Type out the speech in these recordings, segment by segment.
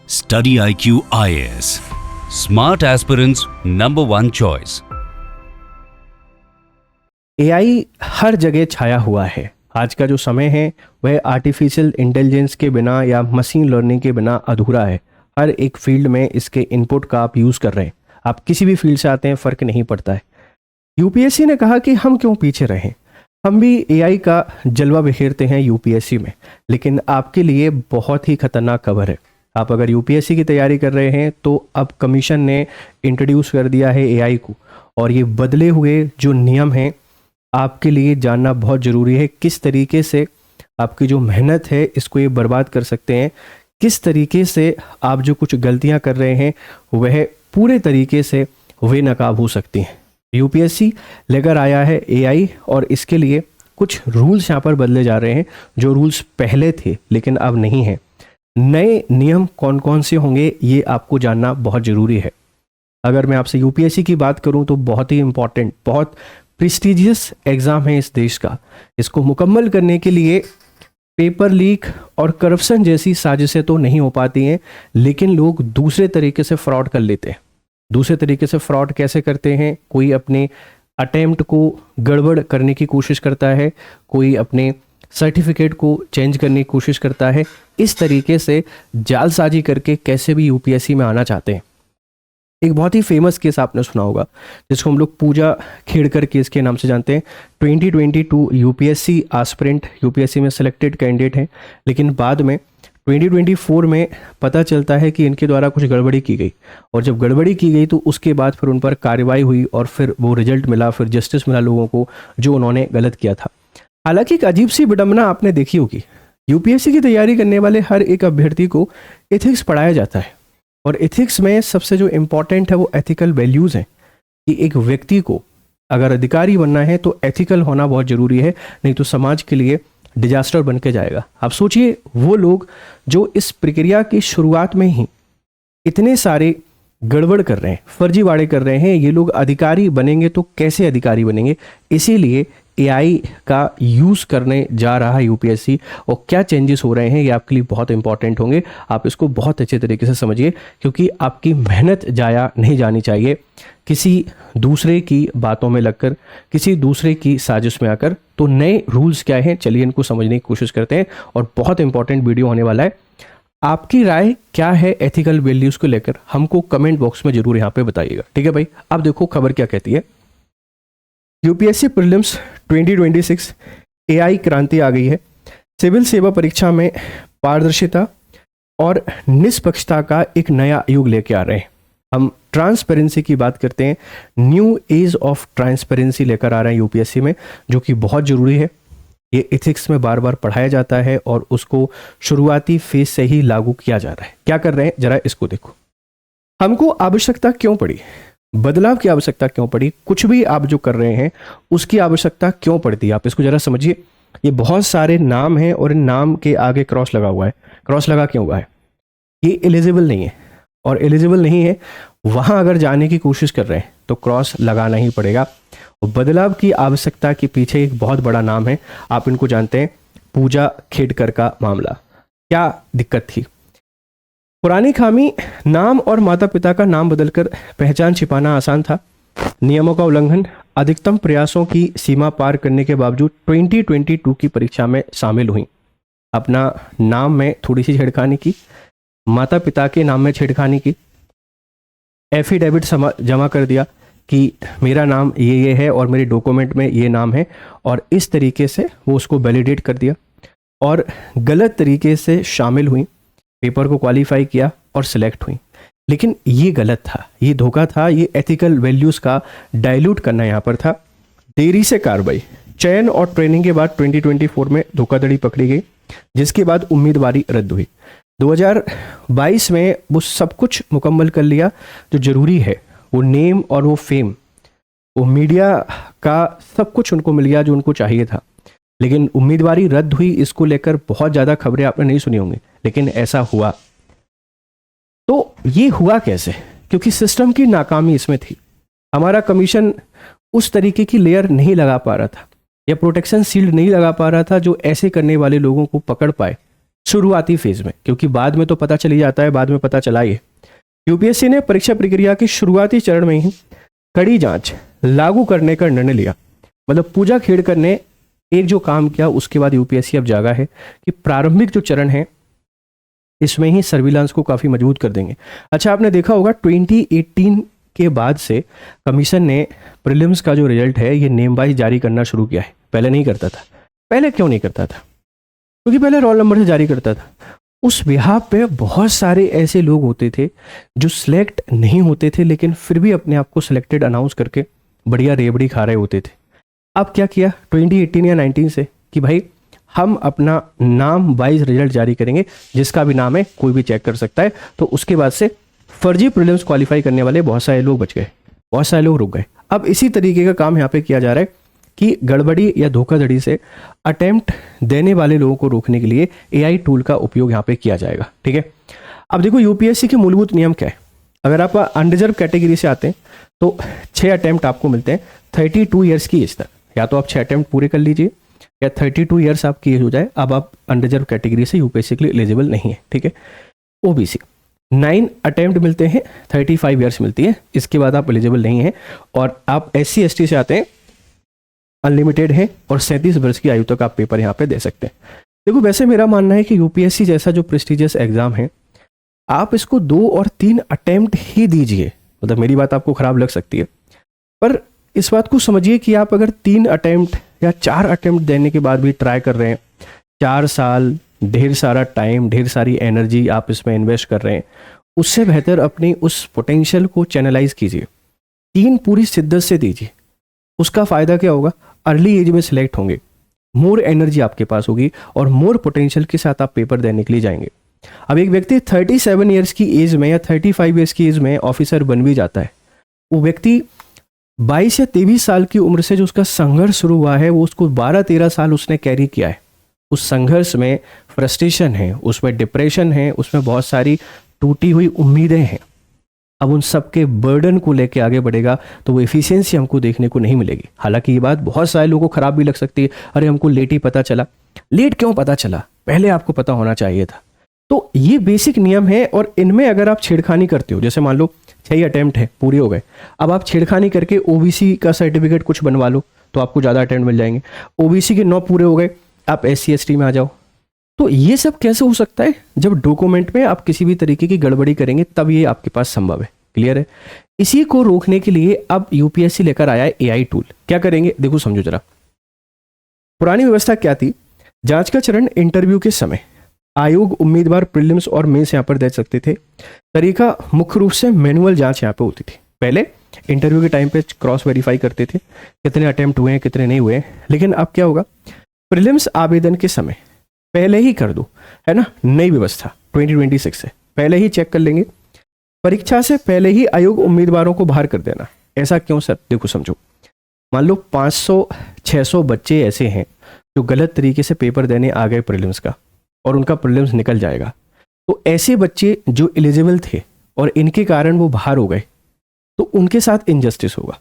Study IQ IAS. Smart aspirants number one choice. AI हर जगह छाया हुआ है। आज का जो समय है वह आर्टिफिशियल इंटेलिजेंस के बिना या मशीन लर्निंग के बिना अधूरा है। हर एक फील्ड में इसके इनपुट का आप यूज़ कर रहे हैं। आप किसी भी फील्ड से आते हैं, फ़र्क नहीं पड़ता है। यूपीएससी ने कहा कि हम क्यों पीछे रहें, हम भी एआई का जलवा बिखेरते हैं यूपीएससी में। लेकिन आपके लिए बहुत ही खतरनाक खबर है। आप अगर यूपीएससी की तैयारी कर रहे हैं तो अब कमीशन ने इंट्रोड्यूस कर दिया है एआई को, और ये बदले हुए जो नियम हैं आपके लिए जानना बहुत ज़रूरी है। किस तरीके से आपकी जो मेहनत है इसको ये बर्बाद कर सकते हैं, किस तरीके से आप जो कुछ गलतियां कर रहे हैं वह पूरे तरीके से बेनकाब हो सकती हैं। यूपीएससी लेकर आया है एआई, और इसके लिए कुछ रूल्स यहाँ पर बदले जा रहे हैं। जो रूल्स पहले थे लेकिन अब नहीं हैं। नए नियम कौन कौन से होंगे ये आपको जानना बहुत ज़रूरी है। अगर मैं आपसे यूपीएससी की बात करूं तो बहुत ही इम्पॉर्टेंट, बहुत प्रेस्टिजियस एग्ज़ाम है इस देश का। इसको मुकम्मल करने के लिए पेपर लीक और करप्शन जैसी साजिशें तो नहीं हो पाती हैं, लेकिन लोग दूसरे तरीके से फ्रॉड कर लेते हैं। दूसरे तरीके से फ्रॉड कैसे करते हैं? कोई अपने अटेम्प्ट को गड़बड़ करने की कोशिश करता है, कोई अपने सर्टिफिकेट को चेंज करने की कोशिश करता है। इस तरीके से जालसाजी करके कैसे भी यूपीएससी में आना चाहते हैं। एक बहुत ही फेमस केस आपने सुना होगा जिसको हम लोग पूजा खेड़कर केस के नाम से जानते हैं। 2022 यूपीएससी एस्पिरेंट यूपीएससी में सिलेक्टेड कैंडिडेट हैं, लेकिन बाद में 2024 में पता चलता है कि इनके द्वारा कुछ गड़बड़ी की गई, और जब गड़बड़ी की गई तो उसके बाद फिर उन पर कार्रवाई हुई और फिर वो रिजल्ट मिला, फिर जस्टिस मिला लोगों को जो उन्होंने गलत किया था। हालांकि एक अजीब सी विडंबना आपने देखी होगी, यूपीएससी की तैयारी करने वाले हर एक अभ्यर्थी को एथिक्स पढ़ाया जाता है, और एथिक्स में सबसे जो इम्पोर्टेंट है वो एथिकल वैल्यूज़ हैं कि एक व्यक्ति को अगर अधिकारी बनना है तो एथिकल होना बहुत ज़रूरी है, नहीं तो समाज के लिए डिजास्टर बन के जाएगा। आप सोचिए, वो लोग जो इस प्रक्रिया की शुरुआत में ही इतने सारे गड़बड़ कर रहे हैं, फर्जीवाड़े कर रहे हैं, ये लोग अधिकारी बनेंगे तो कैसे अधिकारी बनेंगे? इसीलिए एआई का यूज़ करने जा रहा है यूपीएससी, और क्या चेंजेस हो रहे हैं ये आपके लिए बहुत इंपॉर्टेंट होंगे। आप इसको बहुत अच्छे तरीके से समझिए, क्योंकि आपकी मेहनत जाया नहीं जानी चाहिए किसी दूसरे की बातों में लगकर, किसी दूसरे की साजिश में आकर। तो नए रूल्स क्या हैं, चलिए इनको समझने की कोशिश करते हैं, और बहुत इंपॉर्टेंट वीडियो होने वाला है। आपकी राय क्या है एथिकल वैल्यूज़ को लेकर, हमको कमेंट बॉक्स में जरूर यहाँ पे बताइएगा, ठीक है भाई। अब देखो खबर क्या कहती है। यूपीएससी प्रीलिम्स 2026 एआई क्रांति आ गई है। सिविल सेवा परीक्षा में पारदर्शिता और निष्पक्षता का एक नया युग लेके आ रहे हैं। हम ट्रांसपेरेंसी की बात करते हैं, न्यू एज ऑफ ट्रांसपेरेंसी लेकर आ रहे हैं यूपीएससी में, जो कि बहुत ज़रूरी है। ये एथिक्स में बार बार पढ़ाया जाता है और उसको शुरुआती फेज से ही लागू किया जा रहा है। क्या कर रहे हैं जरा इसको देखो। हमको आवश्यकता क्यों पड़ी, बदलाव की आवश्यकता क्यों पड़ी, कुछ भी आप जो कर रहे हैं उसकी आवश्यकता क्यों पड़ती है, आप इसको जरा समझिए। ये बहुत सारे नाम हैं और इन नाम के आगे क्रॉस लगा हुआ है। क्रॉस लगा क्यों हुआ है? ये एलिजिबल नहीं है, और एलिजिबल नहीं है वहाँ अगर जाने की कोशिश कर रहे हैं तो क्रॉस लगाना ही पड़ेगा। और बदलाव की आवश्यकता के पीछे एक बहुत बड़ा नाम है, आप इनको जानते हैं, पूजा खेड़कर का मामला। क्या दिक्कत थी? पुरानी खामी, नाम और माता पिता का नाम बदलकर पहचान छिपाना आसान था। नियमों का उल्लंघन, अधिकतम प्रयासों की सीमा पार करने के बावजूद 2022 की परीक्षा में शामिल हुई। अपना नाम में थोड़ी सी छेड़खानी की, माता पिता के नाम में छेड़खानी की, एफिडेविट जमा कर दिया कि मेरा नाम ये है और मेरे डॉक्यूमेंट में ये नाम है, और इस तरीके से वो उसको वैलिडेट कर दिया, और गलत तरीके से शामिल हुई, पेपर को क्वालिफाई किया और सिलेक्ट हुई। लेकिन ये गलत था, ये धोखा था, ये एथिकल वैल्यूज़ का डाइल्यूट करना यहाँ पर था। देरी से कार्रवाई, चयन और ट्रेनिंग के बाद 2024 में धोखाधड़ी पकड़ी गई, जिसके बाद उम्मीदवारी रद्द हुई। 2022 में वो सब कुछ मुकम्मल कर लिया जो ज़रूरी है, वो नेम और वो फेम, वो मीडिया का सब कुछ उनको मिल गया जो उनको चाहिए था। लेकिन उम्मीदवारी रद्द हुई, इसको लेकर बहुत ज़्यादा खबरें आपने नहीं सुनी होंगी, लेकिन ऐसा हुआ। तो ये हुआ कैसे? क्योंकि सिस्टम की नाकामी इसमें थी। हमारा कमीशन उस तरीके की लेयर नहीं लगा पा रहा था, या प्रोटेक्शन शील्ड नहीं लगा पा रहा था जो ऐसे करने वाले लोगों को पकड़ पाए, शुरुआती फेज में, क्योंकि बाद में तो पता चली जाता है, बाद में पता चला ही है। यूपीएससी ने परीक्षा प्रक्रिया के शुरुआती चरण में ही कड़ी जांच लागू करने का निर्णय लिया। मतलब पूजा खेड़कर ने एक जो काम किया, उसके बाद यूपीएससी अब जागा है कि प्रारंभिक जो चरण है इसमें ही सर्विलांस को काफ़ी मजबूत कर देंगे। अच्छा, आपने देखा होगा 2018 के बाद से कमीशन ने प्रीलिम्स का जो रिजल्ट है ये नेम वाइज जारी करना शुरू किया है। पहले नहीं करता था। पहले क्यों नहीं करता था? क्योंकि पहले रोल नंबर से जारी करता था। उस बिहाफ पे बहुत सारे ऐसे लोग होते थे जो सिलेक्ट नहीं होते थे, लेकिन फिर भी अपने आप को सिलेक्टेड अनाउंस करके बढ़िया रेबड़ी खा रहे होते थे। अब क्या किया 2018 या 19 से कि भाई हम अपना नाम वाइज रिजल्ट जारी करेंगे, जिसका भी नाम है कोई भी चेक कर सकता है। तो उसके बाद से फर्जी प्रीलिम्स क्वालिफाई करने वाले बहुत सारे लोग बच गए, बहुत सारे लोग रुक गए। अब इसी तरीके का काम यहाँ पे किया जा रहा है कि गड़बड़ी या धोखाधड़ी से अटेम्प्ट देने वाले लोगों को रोकने के लिए एआई टूल का उपयोग यहाँ पे किया जाएगा। ठीक है, अब देखो यूपीएससी के मूलभूत नियम क्या है। अगर आप अनरिजर्व कैटेगरी से आते हैं तो 6 अटेम्प्ट आपको मिलते हैं 32 ईयर्स की एज तक। या तो आप 6 अटेम्प्ट पूरे कर लीजिए या 32 ईयर्स आपकी एज हो जाए, अब आप अनरिजर्व कैटेगरी से यूपीएससी के लिए एलिजिबल नहीं है। ठीक है, ओबीसी 9 अटेम्प्ट मिलते हैं 35 ईयर्स मिलती है, इसके बाद आप एलिजिबल नहीं है। और आप SC ST से आते हैं अनलिमिटेड है और 37 वर्ष की आयु तक आप पेपर यहाँ पे दे सकते हैं। देखो वैसे मेरा मानना है कि यूपीएससी जैसा जो प्रेस्टिजियस एग्जाम है आप इसको 2 और 3 अटेम्प्ट ही दीजिए। मतलब मेरी बात आपको खराब लग सकती है, पर इस बात को समझिए कि आप अगर 3 अटेम्प्ट या 4 अटेम्प्ट देने के बाद भी ट्राई कर रहे हैं, 4 साल ढेर सारा टाइम ढेर सारी एनर्जी आप इसमें इन्वेस्ट कर रहे हैं, उससे बेहतर अपनी उस पोटेंशियल को चैनलाइज कीजिए। 3 पूरी शिद्दत से दीजिए। उसका फ़ायदा क्या होगा? अर्ली एज में सिलेक्ट होंगे, मोर एनर्जी आपके पास होगी और मोर पोटेंशियल के साथ आप पेपर देने के लिए जाएंगे। अब एक व्यक्ति 37 ईयर्स की एज में या 35 ईयर्स की एज में ऑफिसर बन भी जाता है। वो व्यक्ति 22 या 23 साल की उम्र से जो उसका संघर्ष शुरू हुआ है वो उसको 12-13 साल उसने कैरी किया है। उस संघर्ष में फ्रस्ट्रेशन है, उसमें डिप्रेशन है, उसमें बहुत सारी टूटी हुई उम्मीदें हैं। अब उन सब के बर्डन को लेके आगे बढ़ेगा तो वो एफिशिएंसी हमको देखने को नहीं मिलेगी। हालांकि ये बात बहुत सारे लोगों को खराब भी लग सकती है, अरे हमको लेट ही पता चला। लेट क्यों पता चला? पहले आपको पता होना चाहिए था। तो ये बेसिक नियम है और इनमें अगर आप छेड़खानी करते हो, जैसे मान लो 6 अटेम्प्ट है पूरे हो गए, अब आप छेड़खानी करके ओबीसी का सर्टिफिकेट कुछ बनवा लो तो आपको ज़्यादा अटेम्प्ट मिल जाएंगे। ओबीसी के 9 पूरे हो गए, आप SC ST में आ जाओ। तो ये सब कैसे हो सकता है? जब डॉक्यूमेंट में आप किसी भी तरीके की गड़बड़ी करेंगे तब ये आपके पास संभव है। क्लियर है? इसी को रोकने के लिए अब यूपीएससी लेकर आया है एआई टूल। क्या करेंगे देखो, समझो जरा। पुरानी व्यवस्था क्या थी? जांच का चरण इंटरव्यू के समय आयोग उम्मीदवार प्रीलिम्स और मेंस यहाँ पर दे सकते थे। तरीका मुख्य रूप से मैनुअल जांच यहाँ पे होती थी। पहले इंटरव्यू के टाइम पे क्रॉस वेरीफाई करते थे कितने अटेम्प्ट हुए हैं कितने नहीं हुए हैं, लेकिन अब क्या होगा? प्रीलिम्स आवेदन के समय पहले ही कर दो, है ना? नई व्यवस्था 2026 से पहले ही चेक कर लेंगे। परीक्षा से पहले ही आयोग उम्मीदवारों को बाहर कर देना। ऐसा क्यों सर? देखो समझो, मान लो 500-600 बच्चे ऐसे हैं जो गलत तरीके से पेपर देने आ गए प्रीलिम्स का और उनका प्रीलिम्स निकल जाएगा। तो ऐसे बच्चे जो एलिजिबल थे और इनके कारण वो बाहर हो गए तो उनके साथ इनजस्टिस होगा।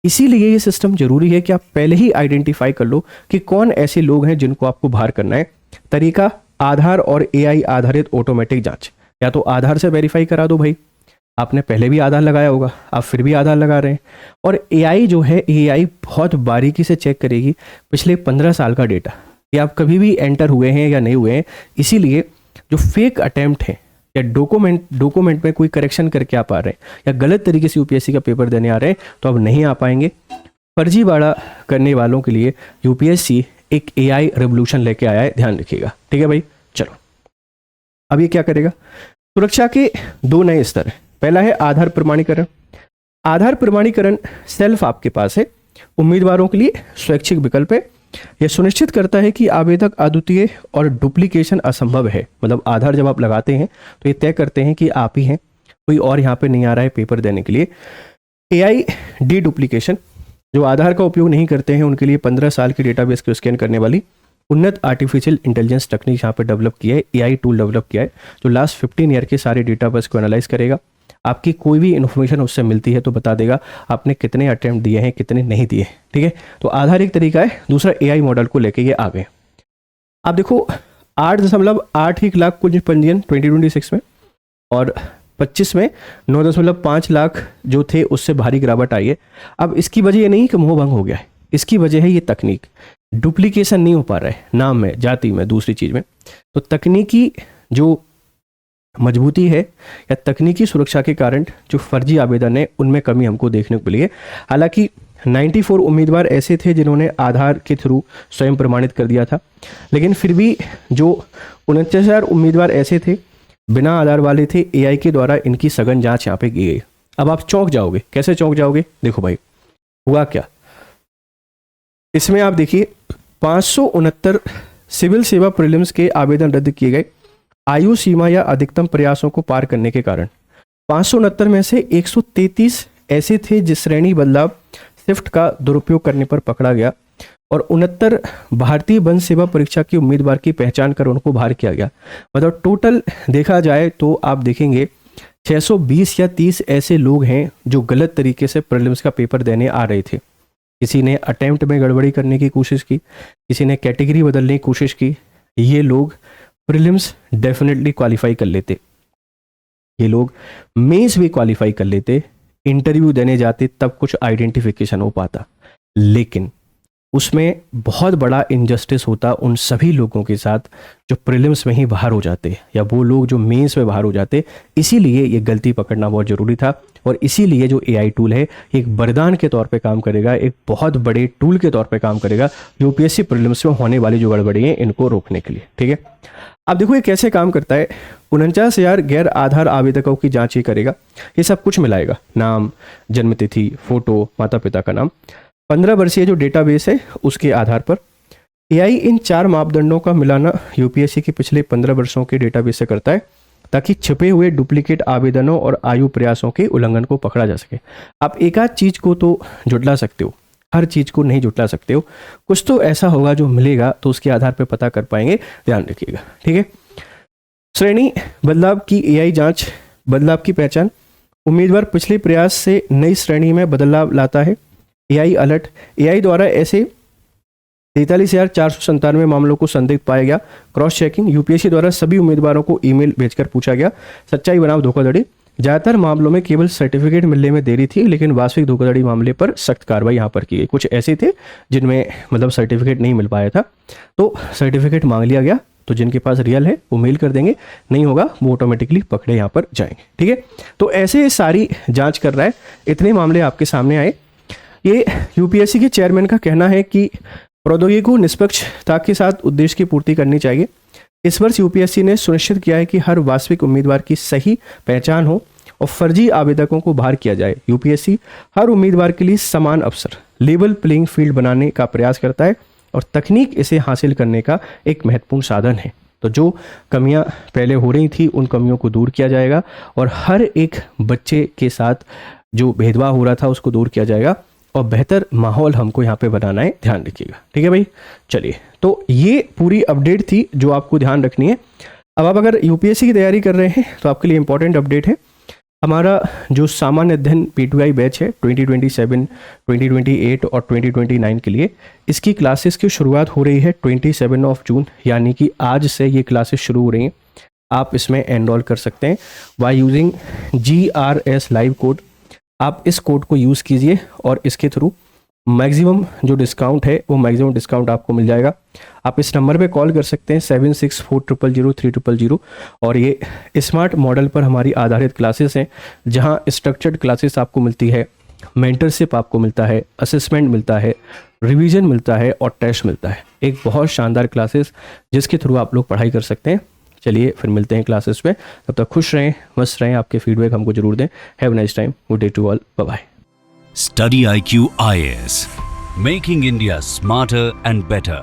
इसीलिए ये सिस्टम जरूरी है कि आप पहले ही आइडेंटिफाई कर लो कि कौन ऐसे लोग हैं जिनको आपको बाहर करना है। तरीका आधार और एआई आधारित ऑटोमेटिक जांच। या तो आधार से वेरीफाई करा दो भाई, आपने पहले भी आधार लगाया होगा, आप फिर भी आधार लगा रहे हैं। और एआई जो है, एआई बहुत बारीकी से चेक करेगी पिछले 15 साल का डेटा कि आप कभी भी एंटर हुए हैं या नहीं हुए हैं। इसीलिए जो फेक अटेम्प्ट है या डॉक्यूमेंट में कोई करेक्शन करके आप आ रहे हैं या गलत तरीके से यूपीएससी का पेपर देने आ रहे हैं तो अब नहीं आ पाएंगे। फर्जीवाड़ा करने वालों के लिए यूपीएससी एक एआई रेवोल्यूशन लेके आया है, ध्यान रखिएगा। ठीक है भाई, चलो अब ये क्या करेगा? सुरक्षा के 2 नए स्तर है। पहला है आधार प्रमाणीकरण। आधार प्रमाणीकरण सेल्फ आपके पास है, उम्मीदवारों के लिए स्वैच्छिक विकल्प है। यह सुनिश्चित करता है कि आवेदक अद्वितीय और डुप्लीकेशन असंभव है। मतलब आधार जब आप लगाते हैं तो ये तय करते हैं कि आप ही हैं, कोई और यहाँ पे नहीं आ रहा है पेपर देने के लिए। एआई डी डुप्लीकेशन, जो आधार का उपयोग नहीं करते हैं उनके लिए 15 साल की डेटाबेस को स्कैन करने वाली उन्नत आर्टिफिशियल इंटेलिजेंस टेक्निक यहाँ पे डेवलप किया है, एआई टूल डेवलप किया है जो लास्ट 15 ईयर के सारे डेटाबेस को एनालाइज करेगा। आपकी कोई भी इन्फॉर्मेशन उससे मिलती है तो बता देगा आपने कितने अटेम्प्ट दिए हैं कितने नहीं दिए। ठीक है, तो आधार एक तरीका है। दूसरा एआई मॉडल को लेके ये आ गए। अब देखो, 8.8 लाख कुल पंजीयन 2026 में, और 25 में 9.5 लाख जो थे उससे भारी गिरावट आई है। अब इसकी वजह ये नहीं कि मोह भंग हो गया है, इसकी वजह है ये तकनीक, डुप्लीकेशन नहीं हो पा रहा है नाम में, जाति में, दूसरी चीज़ में। तो तकनीकी जो मजबूती है या तकनीकी सुरक्षा के कारण जो फर्जी आवेदन है उनमें कमी हमको देखने को मिली है। हालांकि 94 उम्मीदवार ऐसे थे जिन्होंने आधार के थ्रू स्वयं प्रमाणित कर दिया था, लेकिन फिर भी जो 49,000 उम्मीदवार ऐसे थे बिना आधार वाले थे, एआई के द्वारा इनकी सघन जांच यहाँ पे की गई। अब आप चौंक जाओगे, कैसे चौंक जाओगे? देखो भाई हुआ क्या, इसमें आप देखिए 569 सिविल सेवा प्रीलिम्स के आवेदन रद्द किए गए आयु सीमा या अधिकतम प्रयासों को पार करने के कारण। 569 में से 133 ऐसे थे जिस श्रेणी बदलाव शिफ्ट का दुरुपयोग करने पर पकड़ा गया, और 69 भारतीय वन सेवा परीक्षा के उम्मीदवार की पहचान कर उनको बाहर किया गया। मतलब टोटल देखा जाए तो आप देखेंगे 620 या 30 ऐसे लोग हैं जो गलत तरीके से प्रीलिम्स का पेपर देने आ रहे थे। किसी ने अटेम्प्ट में गड़बड़ी करने की कोशिश की, किसी ने कैटेगरी बदलने की कोशिश की। ये लोग प्रीलिम्स डेफिनेटली क्वालिफाई कर लेते, ये लोग मेंस भी क्वालिफाई कर लेते, इंटरव्यू देने जाते तब कुछ आइडेंटिफिकेशन हो पाता, लेकिन उसमें बहुत बड़ा इनजस्टिस होता उन सभी लोगों के साथ जो प्रीलिम्स में ही बाहर हो जाते या वो लोग जो मेंस में बाहर हो जाते। इसीलिए ये गलती पकड़ना बहुत ज़रूरी था, और इसीलिए जो एआई टूल है एक वरदान के तौर पे काम करेगा, एक बहुत बड़े टूल के तौर पे काम करेगा यूपीएससी प्रीलिम्स में होने वाली जो गड़बड़ी है इनको रोकने के लिए। ठीक है, अब देखो ये कैसे काम करता है। 49,000 गैर आधार आवेदकों की जांच ही करेगा, ये सब कुछ मिलाएगा, नाम, जन्मतिथि, फोटो, माता पिता का नाम, 15 वर्षीय जो डेटाबेस है उसके आधार पर। एआई इन 4 मापदंडों का मिलाना यूपीएससी के पिछले 15 वर्षों के डेटाबेस से करता है ताकि छिपे हुए डुप्लीकेट आवेदनों और आयु प्रयासों के उल्लंघन को पकड़ा जा सके। आप एक आध चीज को तो जुटला सकते हो, हर चीज को नहीं जुटला सकते हो, कुछ तो ऐसा होगा जो मिलेगा तो उसके आधार पर पता कर पाएंगे, ध्यान रखिएगा। ठीक है, श्रेणी बदलाव की एआई जांच, बदलाव की पहचान, उम्मीदवार पिछले प्रयास से नई श्रेणी में बदलाव लाता है। एआई अलर्ट, एआई द्वारा ऐसे 43,497 मामलों को संदिग्ध पाया गया। क्रॉस चेकिंग, यूपीएससी द्वारा सभी उम्मीदवारों को ईमेल भेजकर पूछा गया। सच्चाई बनाम धोखाधड़ी, ज़्यादातर मामलों में केवल सर्टिफिकेट मिलने में देरी थी, लेकिन वास्तविक धोखाधड़ी मामले पर सख्त कार्रवाई यहाँ पर की गई। कुछ ऐसे थे जिनमें मतलब सर्टिफिकेट नहीं मिल पाया था तो सर्टिफिकेट मांग लिया गया, तो जिनके पास रियल है वो मेल कर देंगे, नहीं होगा वो ऑटोमेटिकली पकड़े यहाँ पर जाएंगे। ठीक है, तो ऐसे सारी जांच कर रहा है, इतने मामले आपके सामने आए। ये यूपीएससी के चेयरमैन का कहना है कि प्रौद्योगिकी को निष्पक्षता के साथ उद्देश्य की पूर्ति करनी चाहिए। इस वर्ष यूपीएससी ने सुनिश्चित किया है कि हर वास्तविक उम्मीदवार की सही पहचान हो और फर्जी आवेदकों को बाहर किया जाए। यूपीएससी हर उम्मीदवार के लिए समान अवसर, लेवल प्लेइंग फील्ड बनाने का प्रयास करता है, और तकनीक इसे हासिल करने का एक महत्वपूर्ण साधन है। तो जो कमियां पहले हो रही थी उन कमियों को दूर किया जाएगा, और हर एक बच्चे के साथ जो भेदभाव हो रहा था उसको दूर किया जाएगा, और बेहतर माहौल हमको यहाँ पे बनाना है, ध्यान रखिएगा। ठीक है भाई, चलिए, तो ये पूरी अपडेट थी जो आपको ध्यान रखनी है। अब आप अगर यूपीएससी की तैयारी कर रहे हैं तो आपके लिए इंपॉर्टेंट अपडेट है, हमारा जो सामान्य अध्ययन P2I बैच है 2027, 2028 और 2029 के लिए, इसकी क्लासेस की शुरुआत हो रही है 27 जून, यानी कि आज से ये क्लासेस शुरू हो रही हैं। आप इसमें एनरोल कर सकते हैं by using GRS live code. आप इस कोड को यूज़ कीजिए और इसके थ्रू मैक्सिमम जो डिस्काउंट है वो मैक्सिमम डिस्काउंट आपको मिल जाएगा। आप इस नंबर पे कॉल कर सकते हैं 76400300, और ये स्मार्ट मॉडल पर हमारी आधारित क्लासेस हैं जहां स्ट्रक्चर्ड क्लासेस आपको मिलती है, मेंटरशिप आपको मिलता है, असेसमेंट मिलता है, रिवीजन मिलता है और टेस्ट मिलता है। एक बहुत शानदार क्लासेस जिसके थ्रू आप लोग पढ़ाई कर सकते हैं। चलिए फिर मिलते हैं क्लासेस में, तब तक खुश रहें, मस्त रहें, आपके फीडबैक हमको जरूर दें। Have a nice time, good day to all, bye bye. Study IQ IAS, making India smarter and better.